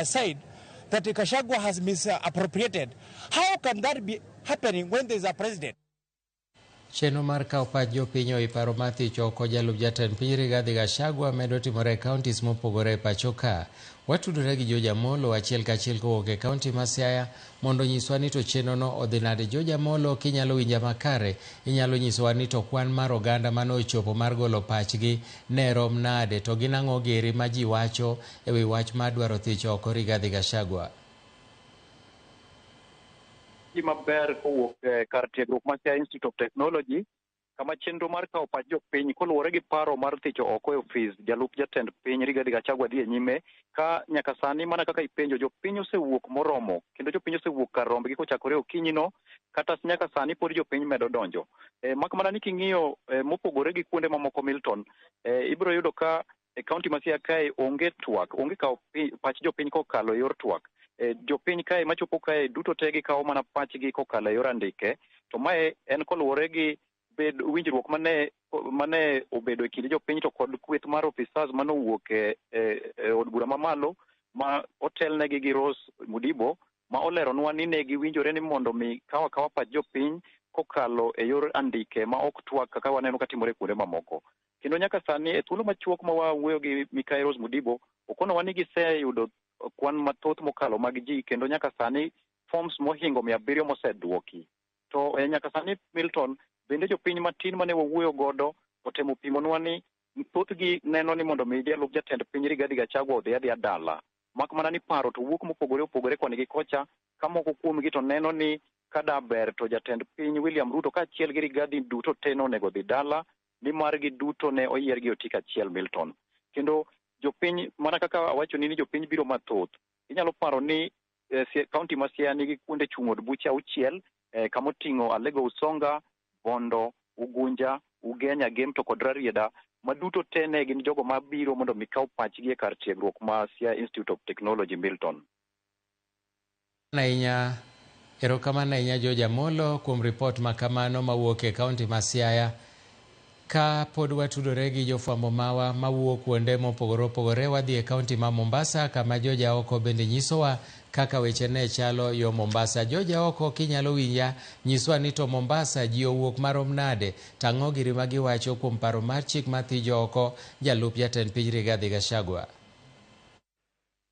said that Gachagua has misappropriated. How can that be happening when there is a president? Chenro mar kawo pach jopiny oiparo mar thicho oko jalup jatend piny Rigathi Gachagua medo timore e kauntis mopogore e pacho ka. Watudore gi George Amolo achiel kachiel kowuok e kaunti ma Siaya mondo nyiswa ni to chenrono odhi nade. George Amolo, kinyalo winja makare, inyalo nyisowa ni to kwan mar oganda mane ochopo mar golo pachgi ne rom nade, to gin ang'o giri ma ji wacho e wi wach mar dwaro thicho oko Rigathi Gachagua? Maber kowuok kar tiegruok mar Siaya Institute of Technology kama chenro mar kawo pach jopiny koluwore gi paro mar thicho oko e ofis jalup jatend piny Rigathi Gachagua dhi e nyime ka nyaka sani mana kaka ipenjo jopiny osewuok moromo kendo jopiny osewuok kar rombgi kochakore okinyino kata nyaka sani pod jopiny medo donjo. Mak mana ni king'iyo mopogore gi kuonde mamoko Milton, ibiro yudo ka e kaunti ma Siaya kae onge twak, onge kawo pach jopiny kokalo e yor twak. Jopiny kae machopo kae duto te gikawo mana pachgi kokalo e yor andike, to mae en koluwore gi winjruok mane obedo e kind jopiny to kod kweth mar officers manowuok e od bura mamalo ma otelnegi gi Rose Mudibo ma oleronwa ni ne giwinjore ni mondo mi kawa pach jopiny kokalo e yor andike ma ok twak kaka waneno katimore kuonde mamoko. Kendo nyaka sani e thuolo machuok ma wawuoyo gi Mikael Rose Mudibo okonowa ni giseyudo kwan mathoth mokalo mag ji kendo nyaka sani forms mohingo 700 mosedwoki. To nyaka sani Milton, bende jopiny matin mane wawuoyo godo otemo pimonwa ni thothgi neno ni mondo mi jalup jatend piny Rigathi Gachagua odhi adhiya dala. Mak mana ni paro to wuok mopogore opogore koni gi kocha, ka moko kuomgi to neno ni kada ber to jatend piny William Ruto kaachiel gi Rigathi duto te onego dhi dala, ni margi duto ne oyier gi otik achiel Milton. Kendo jopiny mana kaka awacho ni jopiny biro mathoth. Inyalo paro ni kaunti ma Siaya nigi kuonde chung' od buche 6 kama oting'o Alego Usonga, Bondo, Ugunja, Ugenya, Gem to kod Rarieda, maduto te ne gin jogo mabiro mondo mikaw pachgi e kar tiegruok ma Siaya Institute of Technology Milton. Erokamano ahinya George Amolo kuom ripot makamano mawuok e kaunti ma Siaya. Ka pod watudore gi jofwambo mawa mawuok kuonde mopogore opogore, wadhi e kaunti ma Mombasa kama George Aoko bende nyisowa kaka weche ne chalo yo Mombasa. George Aoko, kinyalo winja, nyiswa ni to Mombasa ji owuok marom nade, tang'o giri ma giwacho kuom paro mar chik ma thijo oko jalup jatend piny Rigathi Gachagua.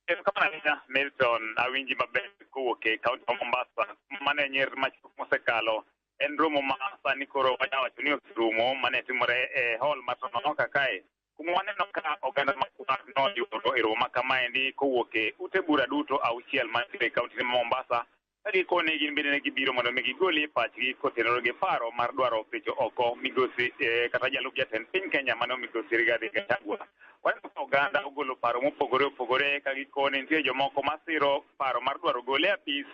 Erokamano ahinya Milton, awinji maber kowuok e kaunti ma Mombasa mane nyer machuok mosekalo. En romo ma sani koro wacho ni oserumo mane timore e hall mar Tononoka kae. Kuma waneno ka oganda makwar noyudo e romo ma kamaendi kowuok e ute bura duto 6 mantiere e kaunti ma Mombasa. Kagikone gin bende ne gibiro mondo mi gigoli pachgi kotenore gi paro mar dwaro thicho oko migosi kata jalup jatend piny Kenya mano migosi Rigathi Gachagua. Waneno ka oganda ogolo paro mopogore opogore kagikone nitie jomoko masiro paro mar dwaro gole e apis,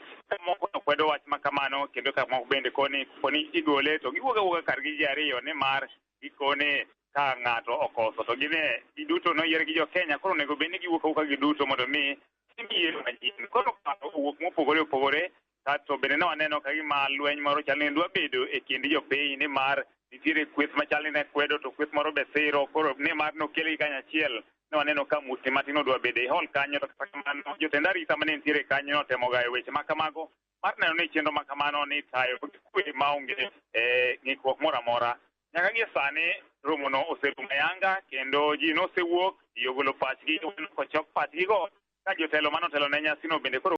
moko kwedo wach makamano kendo ka moko bende koni igole to giwuoga kargi ji ariyo ni mar gikone ka ng'ato okoso to gine giduto noyier gi jo-Kenya koro onego bed ni giwuok giduto mondo mi yiero manyien. Koro paro owuok mopogore opogore, kato bende ne waneno ka gima lweny moro chal ni dwa bedo e kind jopiny ni mar nitiere kweth machal ni ne kwedo to kweth moro be siro, koro ni mar nokelgi kanyachiel. Ne waneno ka muti matin odwa bedo e hall kanyo, to kata kamano jotend arita mane nitiere kanyo notemo gayo weche makamago mar neno ni chenro makamano ni tayo gi kwe maonge ng'ikruok moro amora. Nyaka gie sani romono oserumo ayanga kendo ji nosewuok, ji ogolo pachgi, kochok pachgigo ka jotelo manotelo ne nyasino bende koro